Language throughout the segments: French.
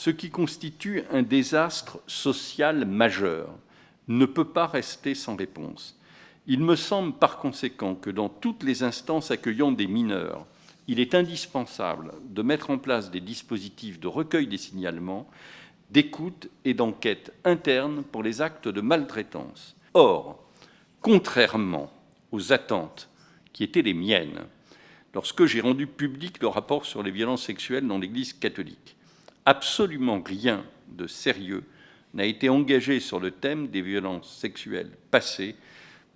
Ce qui constitue un désastre social majeur ne peut pas rester sans réponse. Il me semble par conséquent que dans toutes les instances accueillant des mineurs, il est indispensable de mettre en place des dispositifs de recueil des signalements, d'écoute et d'enquête interne pour les actes de maltraitance. Or, contrairement aux attentes qui étaient les miennes, lorsque j'ai rendu public le rapport sur les violences sexuelles dans l'Église catholique, absolument rien de sérieux n'a été engagé sur le thème des violences sexuelles passées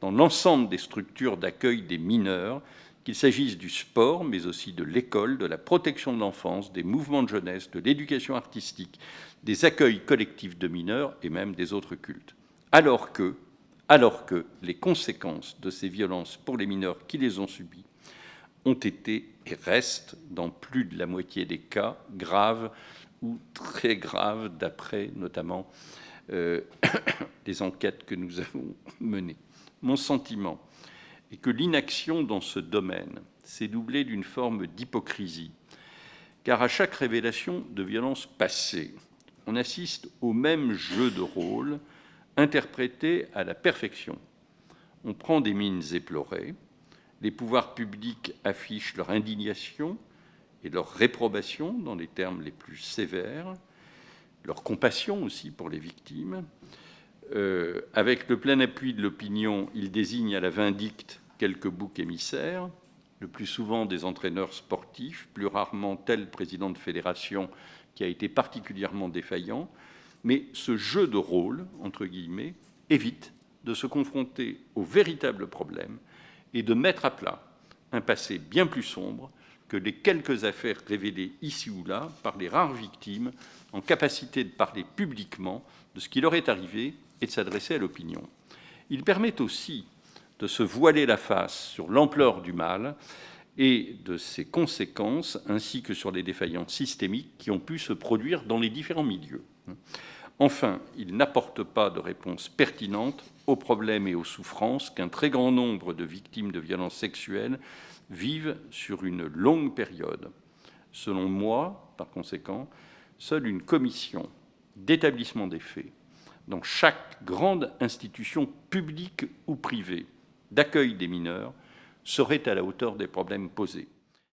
dans l'ensemble des structures d'accueil des mineurs, qu'il s'agisse du sport, mais aussi de l'école, de la protection de l'enfance, des mouvements de jeunesse, de l'éducation artistique, des accueils collectifs de mineurs et même des autres cultes. Alors que les conséquences de ces violences pour les mineurs qui les ont subies ont été et restent, dans plus de la moitié des cas, graves ou très graves, d'après notamment les enquêtes que nous avons menées. Mon sentiment est que l'inaction dans ce domaine s'est doublée d'une forme d'hypocrisie, car à chaque révélation de violence passée, on assiste au même jeu de rôle interprété à la perfection. On prend des mines éplorées, les pouvoirs publics affichent leur indignation et leur réprobation dans les termes les plus sévères, leur compassion aussi pour les victimes. Avec le plein appui de l'opinion, ils désignent à la vindicte quelques boucs émissaires, le plus souvent des entraîneurs sportifs, plus rarement tel président de fédération qui a été particulièrement défaillant. Mais ce jeu de rôle, entre guillemets, évite de se confronter aux véritables problèmes et de mettre à plat un passé bien plus sombre que les quelques affaires révélées ici ou là par les rares victimes en capacité de parler publiquement de ce qui leur est arrivé et de s'adresser à l'opinion. Il permet aussi de se voiler la face sur l'ampleur du mal et de ses conséquences, ainsi que sur les défaillances systémiques qui ont pu se produire dans les différents milieux. Enfin, il n'apporte pas de réponse pertinente aux problèmes et aux souffrances qu'un très grand nombre de victimes de violences sexuelles vivent sur une longue période. Selon moi, par conséquent, seule une commission d'établissement des faits dans chaque grande institution publique ou privée d'accueil des mineurs serait à la hauteur des problèmes posés.